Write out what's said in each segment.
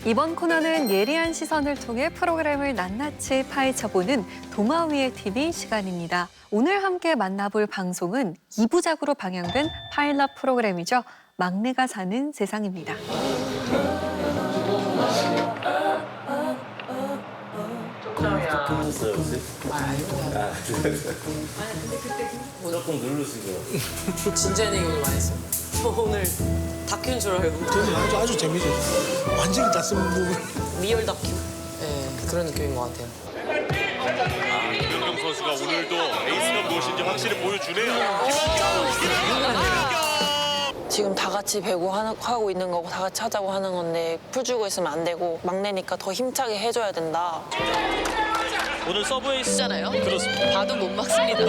이번 코너는 예리한 시선을 통해 프로그램을 낱낱이 파헤쳐보는 동화 위의 TV 시간입니다. 오늘 함께 만나볼 방송은 2부작으로 방영된 파일럿 프로그램이죠. 막내가 사는 세상입니다. 조금 누르시고. 진짜 얘기 오늘 많이 했어요. 저 오늘 다큐인 줄 알고. 저는 아주 재미죠. 완전히 낯선 부분. 리얼 다큐? 네, 그런 느낌인 것 같아요. 김연경 선수가 오늘도 에이스가 무엇인지 확실히 보여주네요. 지금 다 같이 배구 하고 있는 거고 다 같이 하자고 하는 건데 풀주고 있으면 안 되고 막내니까 더 힘차게 해줘야 된다. 오늘 서브 에이스잖아요. 그렇습니다. 봐도 못 막습니다.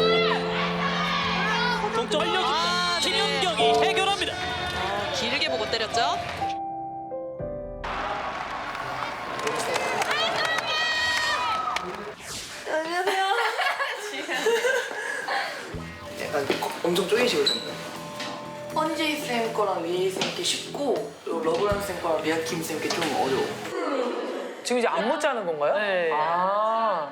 동점 알려줍니다. 김연경이 해결합니다. 길게 보고 때렸죠? 약간 엄청 쪼개시거든요. 헌지 쌤 거랑 리리 쌤 게 쉽고 러브란 쌤 거랑 리아킴 쌤 게 좀 어려워. 지금 이제 안못 자는 건가요? 네. 아.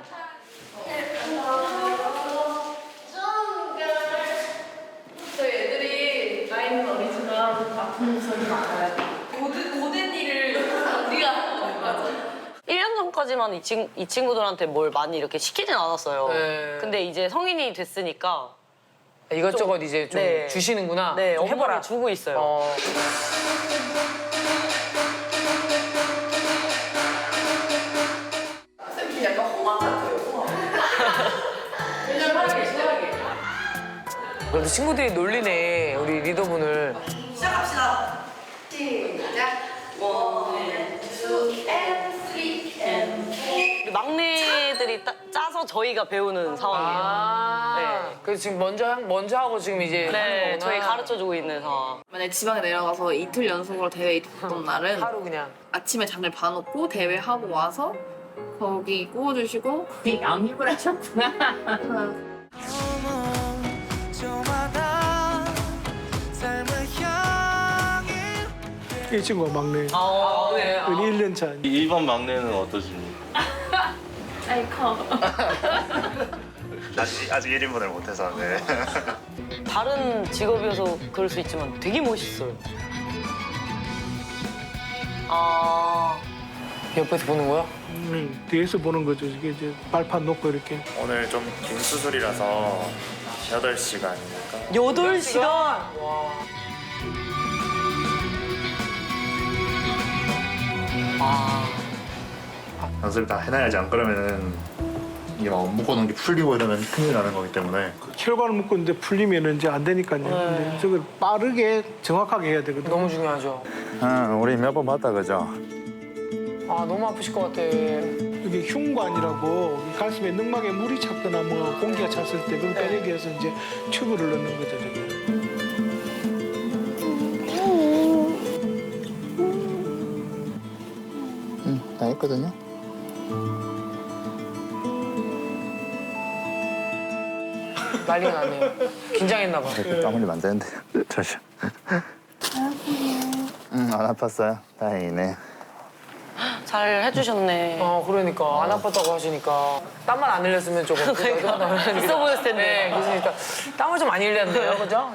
저희 애들이 나이는 어리지만 아픈 점이 많아요. 고된 일을 우리가 하는 거죠. 1년 전까지만 이 친구들한테 뭘 많이 이렇게 시키진 않았어요. 네. 근데 이제 성인이 됐으니까 이것저것 이제 좀 네. 주시는구나. 네, 좀 해봐라. 엄마를 주고 있어요. 쌤이 약간 험한 같아요. 왜냐면 시작하게. 그래도 친구들이 놀리네, 우리 리더분을. 시작합시다. 시작. 1, 2, and 3, and 4. 막내들이 짜서 저희가 배우는 상황이에요. 아. 네. 그래서 지금 먼저 하고 지금 이제 네, 하는 거구나. 저희 가르쳐주고 있는 상황. 만약에 지방에 내려가서 이틀 연속으로 대회 있던 날은 하루 그냥. 아침에 장을 봐놓고 대회하고 와서 거기 구워주시고 양육을 하셨구나. 이 친구가 막내. 아, 네. 1년 차. 일반 막내는 어떠십니까? 아직 1인분을 못해서 네. 다른 직업이어서 그럴 수 있지만 되게 멋있어요. 아, 옆에서 보는 거야? 뒤에서 보는 거죠. 이게 이제 발판 놓고 이렇게. 오늘 좀 긴 수술이라서 8시간이니까 8시간? 와. 연습을 다 해놔야지. 안 그러면은 이게 막 묶어놓은 게 풀리고 이러면 큰일 나는 거기 때문에 혈관을 묶었는데 풀리면 이제 안 되니까요. 근데 저걸 빠르게 정확하게 해야 되거든요. 너무 중요하죠. 우리 몇 번 봤다 그죠? 아, 너무 아프실 것 같아. 이게 흉관이라고 이 가슴에 늑막에 물이 찼거나 뭐 공기가 찼을 때 그걸 빼내기 위해서 이제 튜브를 넣는 거죠. 저게. 다 했거든요. 난리가 나네요. 긴장했나 봐. 땀 흘리면 안 되는데. 잠시. 안 아팠어요. 다행이네. 잘 해주셨네. 그러니까 안 아팠다고 하시니까 땀만 안 흘렸으면 조금 있어 보였을 텐데. 네, 그러니까 땀을 좀 많이 흘렸네요, 그죠?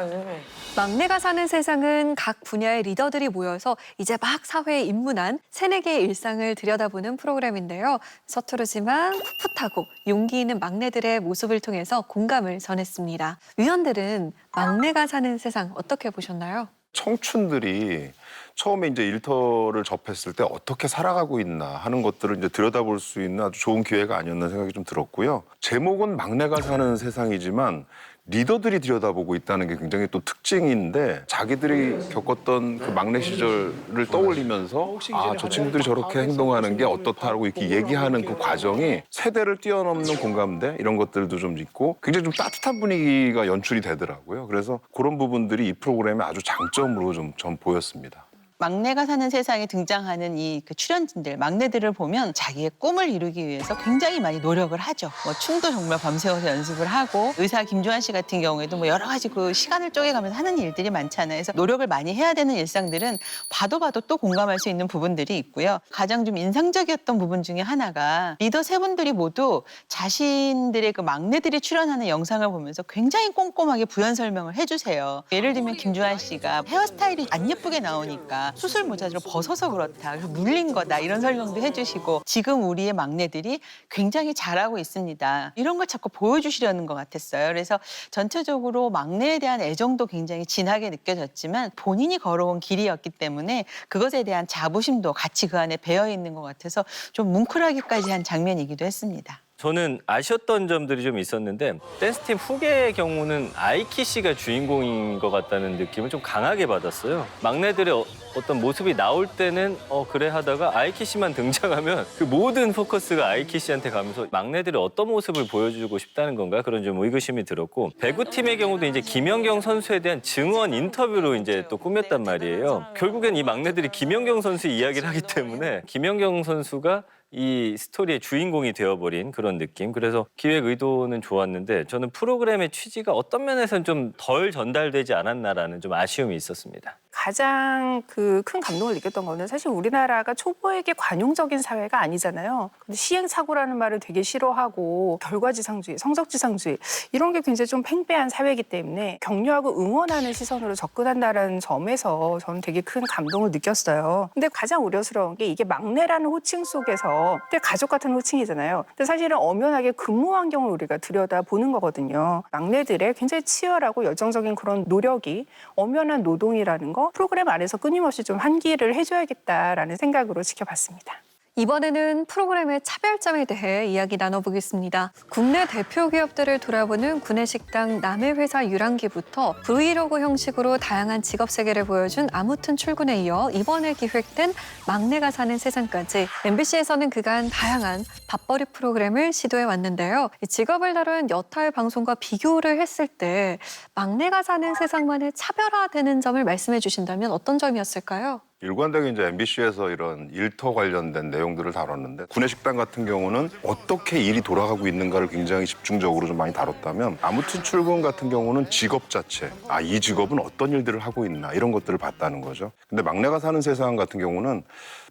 막내가 사는 세상은 각 분야의 리더들이 모여서 이제 막 사회에 입문한 새내기의 일상을 들여다보는 프로그램인데요. 서투르지만 풋풋하고 용기 있는 막내들의 모습을 통해서 공감을 전했습니다. 위원들은 막내가 사는 세상 어떻게 보셨나요? 청춘들이 처음에 이제 일터를 접했을 때 어떻게 살아가고 있나 하는 것들을 이제 들여다볼 수 있는 아주 좋은 기회가 아니었나 생각이 좀 들었고요. 제목은 막내가 사는 세상이지만 리더들이 들여다보고 있다는 게 굉장히 또 특징인데 자기들이 겪었던 그 막내 시절을 떠올리면서 아, 저 친구들이 저렇게 행동하는 게 어떻다고 이렇게 얘기하는 그 과정이 세대를 뛰어넘는 공감대 이런 것들도 좀 있고 굉장히 좀 따뜻한 분위기가 연출이 되더라고요. 그래서 그런 부분들이 이 프로그램의 아주 장점으로 좀 전 보였습니다. 막내가 사는 세상에 등장하는 이 그 출연진들, 막내들을 보면 자기의 꿈을 이루기 위해서 굉장히 많이 노력을 하죠. 뭐 춤도 정말 밤새워서 연습을 하고 의사 김주환 씨 같은 경우에도 뭐 여러 가지 그 시간을 쪼개가면서 하는 일들이 많잖아요. 그래서 노력을 많이 해야 되는 일상들은 봐도 또 공감할 수 있는 부분들이 있고요. 가장 좀 인상적이었던 부분 중에 하나가 리더 세 분들이 모두 자신들의 그 막내들이 출연하는 영상을 보면서 굉장히 꼼꼼하게 부연 설명을 해주세요. 예를 들면 김주환 씨가 헤어스타일이 안 예쁘게 나오니까 수술 모자를 벗어서 그렇다. 그래서 물린 거다. 이런 설명도 해주시고 지금 우리의 막내들이 굉장히 잘하고 있습니다. 이런 걸 자꾸 보여주시려는 것 같았어요. 그래서 전체적으로 막내에 대한 애정도 굉장히 진하게 느껴졌지만 본인이 걸어온 길이었기 때문에 그것에 대한 자부심도 같이 그 안에 배어 있는 것 같아서 좀 뭉클하기까지 한 장면이기도 했습니다. 저는 아쉬웠던 점들이 좀 있었는데 댄스팀 후계의 경우는 아이키 씨가 주인공인 것 같다는 느낌을 좀 강하게 받았어요. 막내들의 어떤 모습이 나올 때는 그래 하다가 아이키 씨만 등장하면 그 모든 포커스가 아이키 씨한테 가면서 막내들이 어떤 모습을 보여주고 싶다는 건가 그런 좀 의구심이 들었고 배구팀의 경우도 이제 김연경 선수에 대한 증언 인터뷰로 이제 또 꾸몄단 말이에요. 결국엔 이 막내들이 김연경 선수 이야기를 하기 때문에 김연경 선수가 이 스토리의 주인공이 되어버린 그런 느낌. 그래서 기획 의도는 좋았는데 저는 프로그램의 취지가 어떤 면에서는 좀 덜 전달되지 않았나라는 좀 아쉬움이 있었습니다. 가장 그 큰 감동을 느꼈던 거는 사실 우리나라가 초보에게 관용적인 사회가 아니잖아요. 근데 시행착오라는 말을 되게 싫어하고 결과지상주의, 성적지상주의 이런 게 굉장히 좀 팽배한 사회이기 때문에 격려하고 응원하는 시선으로 접근한다는 점에서 저는 되게 큰 감동을 느꼈어요. 근데 가장 우려스러운 게 이게 막내라는 호칭 속에서 되게 가족 같은 호칭이잖아요. 근데 사실은 엄연하게 근무 환경을 우리가 들여다보는 거거든요. 막내들의 굉장히 치열하고 열정적인 그런 노력이 엄연한 노동이라는 거 프로그램 안에서 끊임없이 좀 환기를 해줘야겠다라는 생각으로 지켜봤습니다. 이번에는 프로그램의 차별점에 대해 이야기 나눠보겠습니다. 국내 대표 기업들을 돌아보는 구내식당 남해회사 유랑기부터 브이로그 형식으로 다양한 직업 세계를 보여준 아무튼 출근에 이어 이번에 기획된 막내가 사는 세상까지 MBC에서는 그간 다양한 밥벌이 프로그램을 시도해왔는데요. 직업을 다룬 여타의 방송과 비교를 했을 때 막내가 사는 세상만의 차별화되는 점을 말씀해 주신다면 어떤 점이었을까요? 일관되게 이제 MBC에서 이런 일터 관련된 내용들을 다뤘는데 구내식당 같은 경우는 어떻게 일이 돌아가고 있는가를 굉장히 집중적으로 좀 많이 다뤘다면 아무튼 출근 같은 경우는 직업 자체, 이 직업은 어떤 일들을 하고 있나 이런 것들을 봤다는 거죠. 근데 막내가 사는 세상 같은 경우는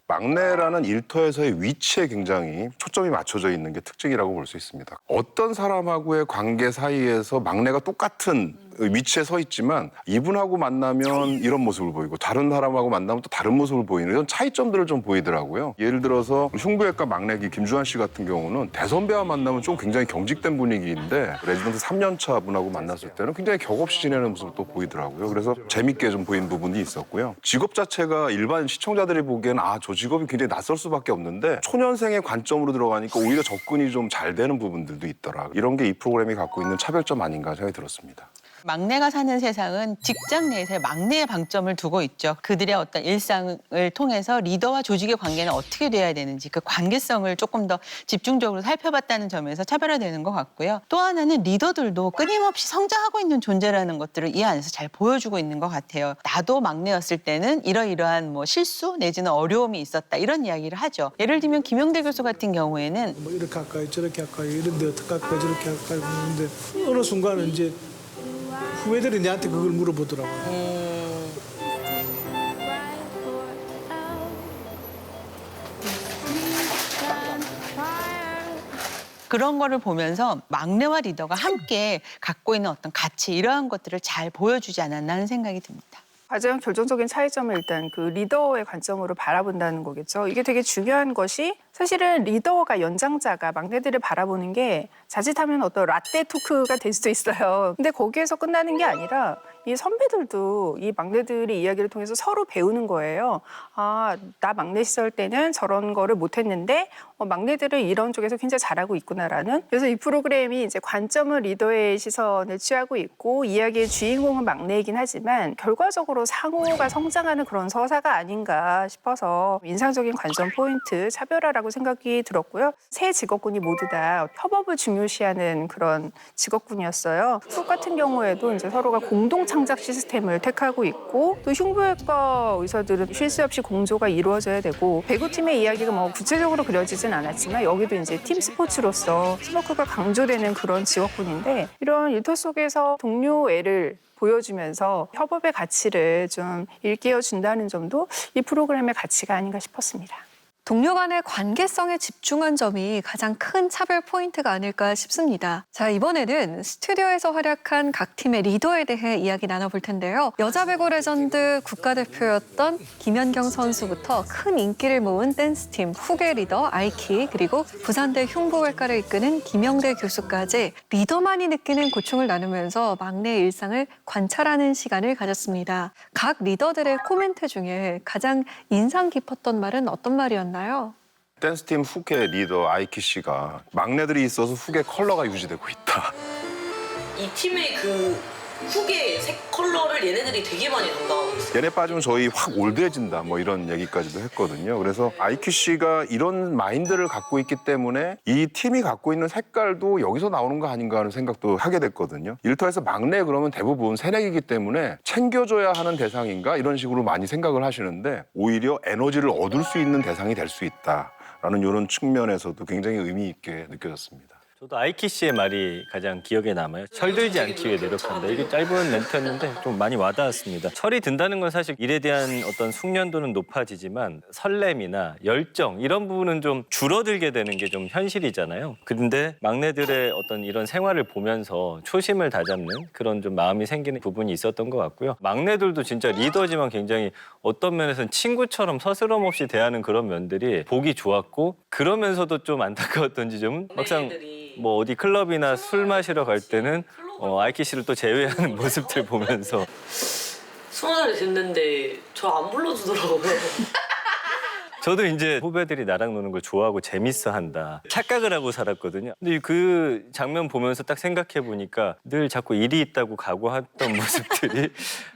막내라는 일터에서의 위치에 굉장히 초점이 맞춰져 있는 게 특징이라고 볼 수 있습니다. 어떤 사람하고의 관계 사이에서 막내가 똑같은 위치에 서 있지만 이분하고 만나면 이런 모습을 보이고 다른 사람하고 만나면 또 다른 모습을 보이는 이런 차이점들을 좀 보이더라고요. 예를 들어서 흉부외과 막내기 김주환 씨 같은 경우는 대선배와 만나면 좀 굉장히 경직된 분위기인데 레지던트 3년 차 분하고 만났을 때는 굉장히 격없이 지내는 모습을 또 보이더라고요. 그래서 재밌게 좀 보인 부분이 있었고요. 직업 자체가 일반 시청자들이 보기에는 저 직업이 굉장히 낯설 수밖에 없는데 초년생의 관점으로 들어가니까 오히려 접근이 좀 잘 되는 부분들도 있더라. 이런 게 이 프로그램이 갖고 있는 차별점 아닌가 생각이 들었습니다. 막내가 사는 세상은 직장 내에서의 막내의 방점을 두고 있죠. 그들의 어떤 일상을 통해서 리더와 조직의 관계는 어떻게 돼야 되는지 그 관계성을 조금 더 집중적으로 살펴봤다는 점에서 차별화되는 것 같고요. 또 하나는 리더들도 끊임없이 성장하고 있는 존재라는 것들을 이 안에서 잘 보여주고 있는 것 같아요. 나도 막내였을 때는 이러이러한 뭐 실수 내지는 어려움이 있었다 이런 이야기를 하죠. 예를 들면 김영대 교수 같은 경우에는 뭐 이렇게 할까요, 저렇게 할까요, 이런데 어떻게 할까요, 저렇게 할까요 그러는데 어느 순간은 이제 후배들이 내한테 그걸 물어보더라고요. 그런 거를 보면서 막내와 리더가 함께 갖고 있는 어떤 가치 이러한 것들을 잘 보여주지 않았나 하는 생각이 듭니다. 가장 결정적인 차이점은 일단 그 리더의 관점으로 바라본다는 거겠죠. 이게 되게 중요한 것이 사실은 리더가 연장자가 막내들을 바라보는 게 자칫하면 어떤 라떼 토크가 될 수도 있어요. 근데 거기에서 끝나는 게 아니라 이 선배들도 이 막내들의 이야기를 통해서 서로 배우는 거예요. 나 막내 시절 때는 저런 거를 못했는데 막내들은 이런 쪽에서 굉장히 잘하고 있구나라는. 그래서 이 프로그램이 이제 관점은 리더의 시선을 취하고 있고 이야기의 주인공은 막내이긴 하지만 결과적으로 상호가 성장하는 그런 서사가 아닌가 싶어서 인상적인 관점 포인트, 차별화라고 생각이 들었고요. 세 직업군이 모두 다 협업을 중요시하는 그런 직업군이었어요. 훅 같은 경우에도 이제 서로가 공동 창작 시스템을 택하고 있고 또 흉부외과 의사들은 쉴 새 없이 공조가 이루어져야 되고 배구팀의 이야기가 뭐 구체적으로 그려지진 않았지만 여기도 이제 팀 스포츠로서 팀워크가 강조되는 그런 직업군인데 이런 일터 속에서 동료애를 보여주면서 협업의 가치를 좀 일깨워준다는 점도 이 프로그램의 가치가 아닌가 싶었습니다. 동료 간의 관계성에 집중한 점이 가장 큰 차별 포인트가 아닐까 싶습니다. 자, 이번에는 스튜디오에서 활약한 각 팀의 리더에 대해 이야기 나눠볼 텐데요. 여자 배구 레전드 국가대표였던 김연경 선수부터 큰 인기를 모은 댄스팀 후계 리더 아이키, 그리고 부산대 흉부외과를 이끄는 김영대 교수까지 리더만이 느끼는 고충을 나누면서 막내의 일상을 관찰하는 시간을 가졌습니다. 각 리더들의 코멘트 중에 가장 인상 깊었던 말은 어떤 말이었나요? 댄스팀 후계 리더 아이키 씨가 막내들이 있어서 후계 컬러가 유지되고 있다. 이 팀의 그 후계 색 컬러를 얘네들이 되게 많이 담당하고 있어요. 얘네 빠지면 저희 확 올드해진다 뭐 이런 얘기까지도 했거든요. 그래서 아이키 씨가 이런 마인드를 갖고 있기 때문에 이 팀이 갖고 있는 색깔도 여기서 나오는 거 아닌가 하는 생각도 하게 됐거든요. 일터에서 막내 그러면 대부분 새내기이기 때문에 챙겨줘야 하는 대상인가 이런 식으로 많이 생각을 하시는데 오히려 에너지를 얻을 수 있는 대상이 될 수 있다라는 이런 측면에서도 굉장히 의미 있게 느껴졌습니다. 저도 아이키 씨의 말이 가장 기억에 남아요. 철들지 않기 위해 노력한다. 이게 짧은 멘트였는데 좀 많이 와닿았습니다. 철이 든다는 건 사실 일에 대한 어떤 숙련도는 높아지지만 설렘이나 열정 이런 부분은 좀 줄어들게 되는 게 좀 현실이잖아요. 근데 막내들의 어떤 이런 생활을 보면서 초심을 다잡는 그런 좀 마음이 생기는 부분이 있었던 것 같고요. 막내들도 진짜 리더지만 굉장히 어떤 면에서는 친구처럼 서스럼 없이 대하는 그런 면들이 보기 좋았고 그러면서도 좀 안타까웠던 지점은 막상 뭐 어디 클럽이나 술 마시러 갈 때는 아이키 씨를 또 제외하는 모습들 보면서 20살이 됐는데 저 안 불러주더라고요. 저도 이제 후배들이 나랑 노는 걸 좋아하고 재밌어한다. 착각을 하고 살았거든요. 근데 그 장면 보면서 딱 생각해 보니까 늘 자꾸 일이 있다고 각오했던 모습들이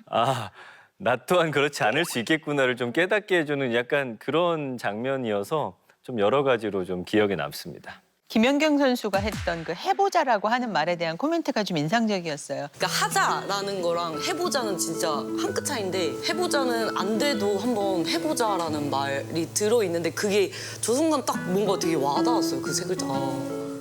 아, 나 또한 그렇지 않을 수 있겠구나를 좀 깨닫게 해주는 약간 그런 장면이어서 좀 여러 가지로 좀 기억에 남습니다. 김연경 선수가 했던 그 해보자라고 하는 말에 대한 코멘트가 좀 인상적이었어요. 그러니까 하자라는 거랑 해보자는 진짜 한 끗 차이인데 해보자는 안 돼도 한번 해보자라는 말이 들어있는데 그게 저 순간 딱 뭔가 되게 와닿았어요. 그 세 글자가.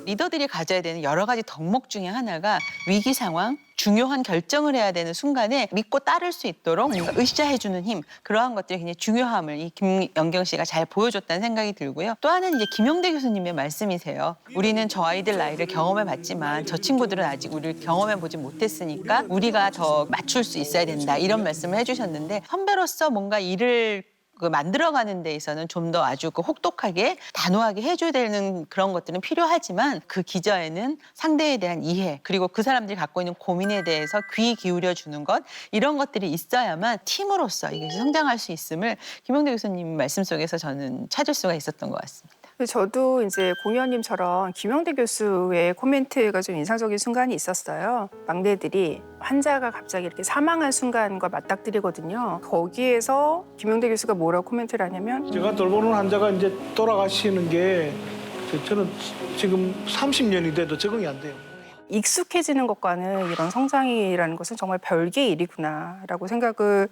리더들이 가져야 되는 여러 가지 덕목 중에 하나가 위기 상황, 중요한 결정을 해야 되는 순간에 믿고 따를 수 있도록 뭔가 으쌰해주는 힘, 그러한 것들이 굉장히 중요함을 이 김연경 씨가 잘 보여줬다는 생각이 들고요. 또 하나는 이제 김영대 교수님의 말씀이세요. 우리는 저 아이들 나이를 경험해봤지만 저 친구들은 아직 우리를 경험해보지 못했으니까 우리가 더 맞출 수 있어야 된다 이런 말씀을 해주셨는데 선배로서 뭔가 일을 만들어가는 데 있어서는 좀 더 아주 혹독하게 단호하게 해줘야 되는 그런 것들은 필요하지만 그 기저에는 상대에 대한 이해 그리고 그 사람들이 갖고 있는 고민에 대해서 귀 기울여주는 것 이런 것들이 있어야만 팀으로서 이게 성장할 수 있음을 김영대 교수님 말씀 속에서 저는 찾을 수가 있었던 것 같습니다. 저도 이제 공연님처럼 김영대 교수의 코멘트가 좀 인상적인 순간이 있었어요. 막내들이 환자가 갑자기 이렇게 사망한 순간과 맞닥뜨리거든요. 거기에서 김영대 교수가 뭐라고 코멘트를 하냐면 제가 돌보는 환자가 이제 돌아가시는 게 저는 지금 30년이 돼도 적응이 안 돼요. 익숙해지는 것과는 이런 성장이라는 것은 정말 별개의 일이구나라고 생각을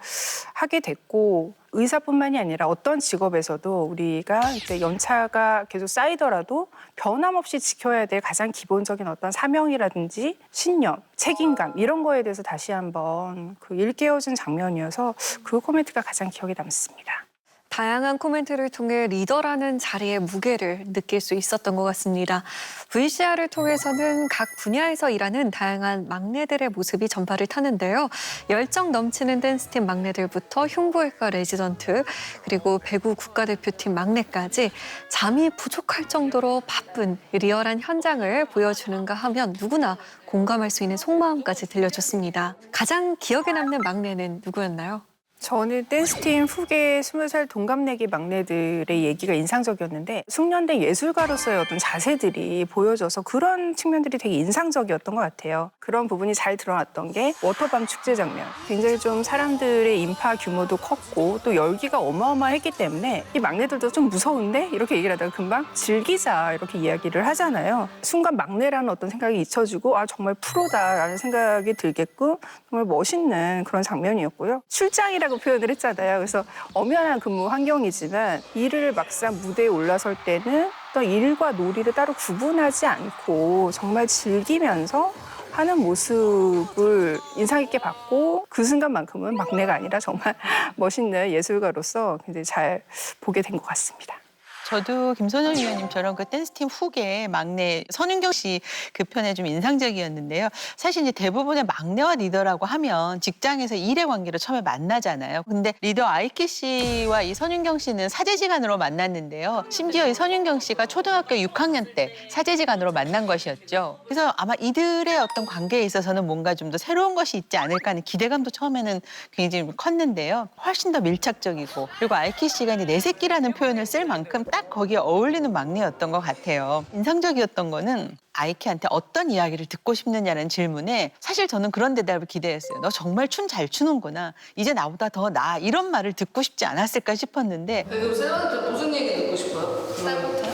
하게 됐고 의사뿐만이 아니라 어떤 직업에서도 우리가 이제 연차가 계속 쌓이더라도 변함없이 지켜야 될 가장 기본적인 어떤 사명이라든지 신념, 책임감 이런 거에 대해서 다시 한번 그 일깨워준 장면이어서 그 코멘트가 가장 기억에 남습니다. 다양한 코멘트를 통해 리더라는 자리의 무게를 느낄 수 있었던 것 같습니다. VCR을 통해서는 각 분야에서 일하는 다양한 막내들의 모습이 전파를 타는데요. 열정 넘치는 댄스팀 막내들부터 흉부외과 레지던트, 그리고 배구 국가대표팀 막내까지 잠이 부족할 정도로 바쁜 리얼한 현장을 보여주는가 하면 누구나 공감할 수 있는 속마음까지 들려줬습니다. 가장 기억에 남는 막내는 누구였나요? 저는 댄스팀 후계 20살 동갑내기 막내들의 얘기가 인상적이었는데 숙련된 예술가로서의 어떤 자세들이 보여져서 그런 측면들이 되게 인상적이었던 것 같아요. 그런 부분이 잘 드러났던 게 워터밤 축제 장면. 굉장히 좀 사람들의 인파 규모도 컸고 또 열기가 어마어마했기 때문에 이 막내들도 좀 무서운데? 이렇게 얘기를 하다가 금방 즐기자 이렇게 이야기를 하잖아요. 순간 막내라는 어떤 생각이 잊혀지고 아 정말 프로다라는 생각이 들게끔 정말 멋있는 그런 장면이었고요. 출장이라고 표현을 했잖아요. 그래서 엄연한 근무 환경이지만 일을 막상 무대에 올라설 때는 또 일과 놀이를 따로 구분하지 않고 정말 즐기면서 하는 모습을 인상 깊게 봤고 그 순간만큼은 막내가 아니라 정말 멋있는 예술가로서 굉장히 잘 보게 된 것 같습니다. 저도 김선영 위원님처럼 그 댄스팀 후계 막내 선윤경 씨 그 편에 좀 인상적이었는데요. 사실 이제 대부분의 막내와 리더라고 하면 직장에서 일의 관계로 처음에 만나잖아요. 근데 리더 아이키 씨와 이 선윤경 씨는 사제지간으로 만났는데요. 심지어 이 선윤경 씨가 초등학교 6학년 때 사제지간으로 만난 것이었죠. 그래서 아마 이들의 어떤 관계에 있어서는 뭔가 좀 더 새로운 것이 있지 않을까 하는 기대감도 처음에는 굉장히 컸는데요. 훨씬 더 밀착적이고 그리고 아이키 씨가 이제 내 새끼라는 표현을 쓸 만큼 딱 거기에 어울리는 막내였던 것 같아요. 인상적이었던 거는 아이키한테 어떤 이야기를 듣고 싶느냐는 질문에 사실 저는 그런 대답을 기대했어요. 너 정말 춤 잘 추는구나. 이제 나보다 더 나아. 이런 말을 듣고 싶지 않았을까 싶었는데 그럼 쌤한테 무슨 얘기 듣고 싶어요? 쌤한테?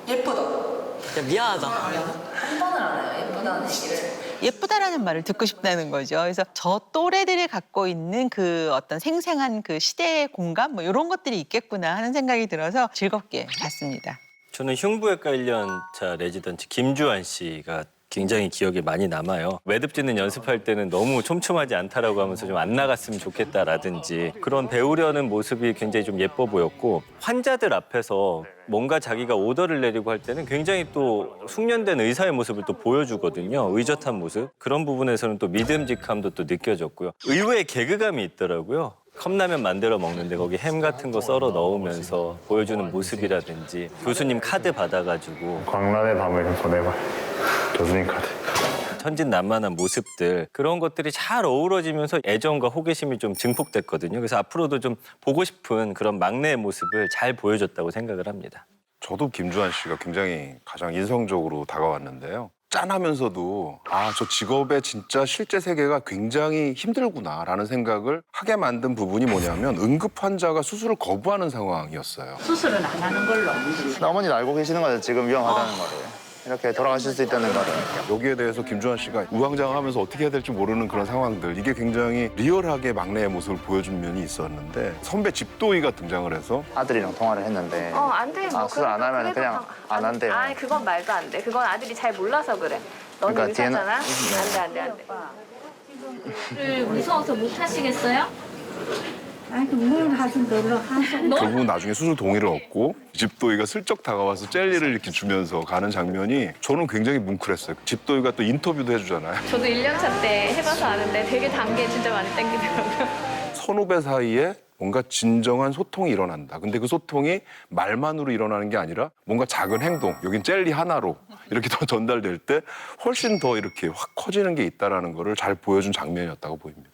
예쁘다. 야, 미안하다. 한 번을 안 해요. 예쁘다는 얘기를. 예쁘다라는 말을 듣고 싶다는 거죠. 그래서 저 또래들이 갖고 있는 그 어떤 생생한 그 시대의 공감 뭐 이런 것들이 있겠구나 하는 생각이 들어서 즐겁게 봤습니다. 저는 흉부외과 1년차 레지던트 김주환 씨가 굉장히 기억에 많이 남아요. 매듭 짓는 연습할 때는 너무 촘촘하지 않다라고 하면서 좀 안 나갔으면 좋겠다라든지 그런 배우려는 모습이 굉장히 좀 예뻐 보였고 환자들 앞에서 뭔가 자기가 오더를 내리고 할 때는 굉장히 또 숙련된 의사의 모습을 또 보여주거든요. 의젓한 모습. 그런 부분에서는 또 믿음직함도 또 느껴졌고요. 의외의 개그감이 있더라고요. 컵라면 만들어 먹는데 거기 햄 같은 거 썰어 넣으면서 보여주는 모습이라든지 교수님 카드 받아가지고 광란의 밤을 좀 보내봐. 교수님 카드. 천진난만한 모습들 그런 것들이 잘 어우러지면서 애정과 호기심이 좀 증폭됐거든요. 그래서 앞으로도 좀 보고 싶은 그런 막내의 모습을 잘 보여줬다고 생각을 합니다. 저도 김주환 씨가 굉장히 가장 인상적으로 다가왔는데요. 짠하면서도 아, 저 직업의 진짜 실제 세계가 굉장히 힘들구나라는 생각을 하게 만든 부분이 뭐냐면 응급 환자가 수술을 거부하는 상황이었어요. 수술은 안 하는 걸로. 어머니는 알고 계시는 거죠. 지금 위험하다는 거를. 이렇게 돌아가실 수 있다는 거를. 여기에 대해서 김주환 씨가 우왕좌왕하면서 어떻게 해야 될지 모르는 그런 상황들 이게 굉장히 리얼하게 막내의 모습을 보여준 면이 있었는데 선배 집도이가 등장을 해서 아들이랑 통화를 했는데 안 돼. 뭐 수술 안 하면 그냥 안 한대요. 아니 그건 말도 안 돼. 그건 아들이 잘 몰라서 그래. 너는 그러니까 의사잖아. 안 돼. 를 무서워서 못 하시겠어요? 아니 뭘 하든 놀러 가서. 결국은 나중에 수술 동의를 얻고 집도이가 슬쩍 다가와서 젤리를 이렇게 주면서 가는 장면이 저는 굉장히 뭉클했어요. 집도이가 또 인터뷰도 해주잖아요. 저도 1년차 때 해봐서 아는데 되게 단 게 진짜 많이 땡기더라고요. 선후배 사이에 뭔가 진정한 소통이 일어난다. 근데 그 소통이 말만으로 일어나는 게 아니라 뭔가 작은 행동, 여긴 젤리 하나로 이렇게 더 전달될 때 훨씬 더 이렇게 확 커지는 게 있다는 거를 잘 보여준 장면이었다고 보입니다.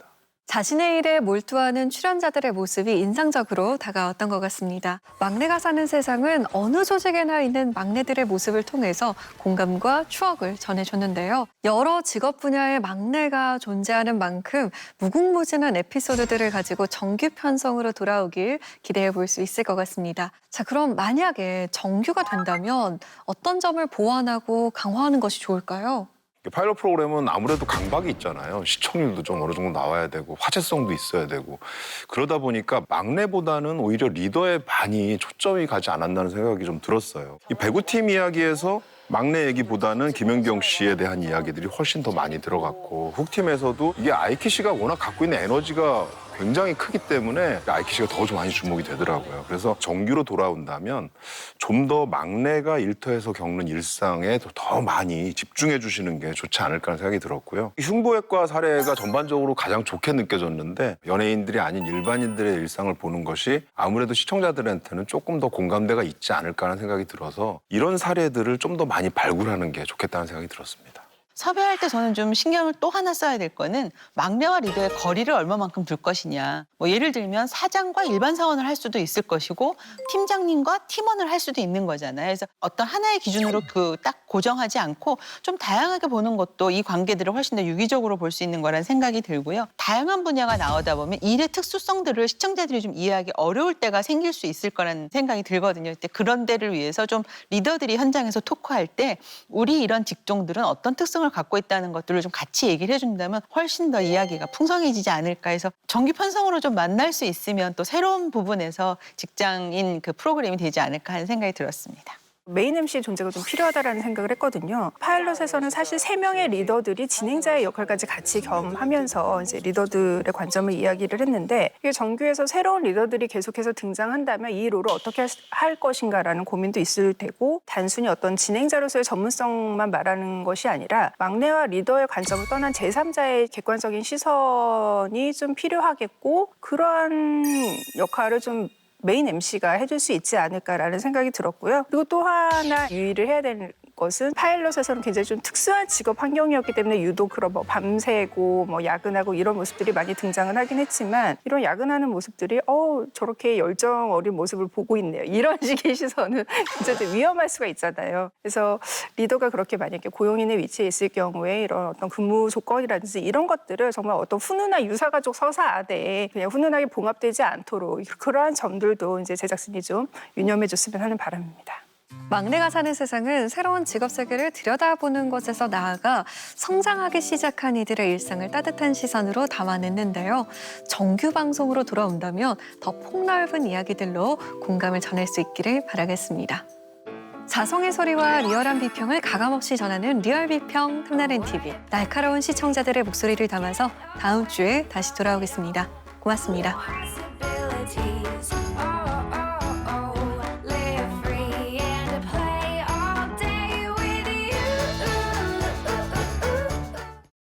자신의 일에 몰두하는 출연자들의 모습이 인상적으로 다가왔던 것 같습니다. 막내가 사는 세상은 어느 조직에나 있는 막내들의 모습을 통해서 공감과 추억을 전해줬는데요. 여러 직업 분야의 막내가 존재하는 만큼 무궁무진한 에피소드들을 가지고 정규 편성으로 돌아오길 기대해 볼 수 있을 것 같습니다. 자, 그럼 만약에 정규가 된다면 어떤 점을 보완하고 강화하는 것이 좋을까요? 파일럿 프로그램은 아무래도 강박이 있잖아요. 시청률도 좀 어느 정도 나와야 되고 화제성도 있어야 되고 그러다 보니까 막내보다는 오히려 리더에 많이 초점이 가지 않았나는 생각이 좀 들었어요. 이 배구팀 이야기에서 막내 얘기보다는 김연경 씨에 대한 이야기들이 훨씬 더 많이 들어갔고 훅팀에서도 이게 아이키 씨가 워낙 갖고 있는 에너지가 굉장히 크기 때문에 아이키 씨가 더 좀 많이 주목이 되더라고요. 그래서 정규로 돌아온다면 좀 더 막내가 일터에서 겪는 일상에 더 많이 집중해 주시는 게 좋지 않을까 하는 생각이 들었고요. 흉부외과 사례가 전반적으로 가장 좋게 느껴졌는데 연예인들이 아닌 일반인들의 일상을 보는 것이 아무래도 시청자들한테는 조금 더 공감대가 있지 않을까 하는 생각이 들어서 이런 사례들을 좀 더 많이 발굴하는 게 좋겠다는 생각이 들었습니다. 섭외할 때 저는 좀 신경을 또 하나 써야 될 거는 막내와 리더의 거리를 얼마만큼 둘 것이냐. 뭐 예를 들면 사장과 일반 사원을 할 수도 있을 것이고 팀장님과 팀원을 할 수도 있는 거잖아요. 그래서 어떤 하나의 기준으로 그 딱 고정하지 않고 좀 다양하게 보는 것도 이 관계들을 훨씬 더 유기적으로 볼 수 있는 거라는 생각이 들고요. 다양한 분야가 나오다 보면 일의 특수성들을 시청자들이 좀 이해하기 어려울 때가 생길 수 있을 거라는 생각이 들거든요. 그런 데를 위해서 좀 리더들이 현장에서 토크할 때 우리 이런 직종들은 어떤 특성을 갖고 있다는 것들을 좀 같이 얘기를 해준다면 훨씬 더 이야기가 풍성해지지 않을까 해서 정기 편성으로 좀 만날 수 있으면 또 새로운 부분에서 직장인 그 프로그램이 되지 않을까 하는 생각이 들었습니다. 메인 MC의 존재가 좀 필요하다라는 생각을 했거든요. 파일럿에서는 사실 3명의 리더들이 진행자의 역할까지 같이 겸하면서 이제 리더들의 관점을 이야기를 했는데 이게 정규에서 새로운 리더들이 계속해서 등장한다면 이 롤을 어떻게 할 것인가라는 고민도 있을 테고 단순히 어떤 진행자로서의 전문성만 말하는 것이 아니라 막내와 리더의 관점을 떠난 제3자의 객관적인 시선이 좀 필요하겠고 그러한 역할을 좀 메인 MC가 해줄 수 있지 않을까라는 생각이 들었고요. 그리고 또 하나 유의를 해야 되는 것은 파일럿에서는 굉장히 좀 특수한 직업 환경이었기 때문에 유독 그런 뭐 밤새고 뭐 야근하고 이런 모습들이 많이 등장을 하긴 했지만 이런 야근하는 모습들이 저렇게 열정 어린 모습을 보고 있네요. 이런 식의 시선은 진짜 좀 위험할 수가 있잖아요. 그래서 리더가 그렇게 만약에 고용인의 위치에 있을 경우에 이런 어떤 근무 조건이라든지 이런 것들을 정말 어떤 훈훈한 유사가족 서사 안에 그냥 훈훈하게 봉합되지 않도록 그러한 점들도 이제 제작진이 좀 유념해 줬으면 하는 바람입니다. 막내가 사는 세상은 새로운 직업 세계를 들여다보는 것에서 나아가 성장하기 시작한 이들의 일상을 따뜻한 시선으로 담아냈는데요. 정규 방송으로 돌아온다면 더 폭넓은 이야기들로 공감을 전할 수 있기를 바라겠습니다. 자성의 소리와 리얼한 비평을 가감없이 전하는 리얼 비평 탐나는 TV. 날카로운 시청자들의 목소리를 담아서 다음 주에 다시 돌아오겠습니다. 고맙습니다.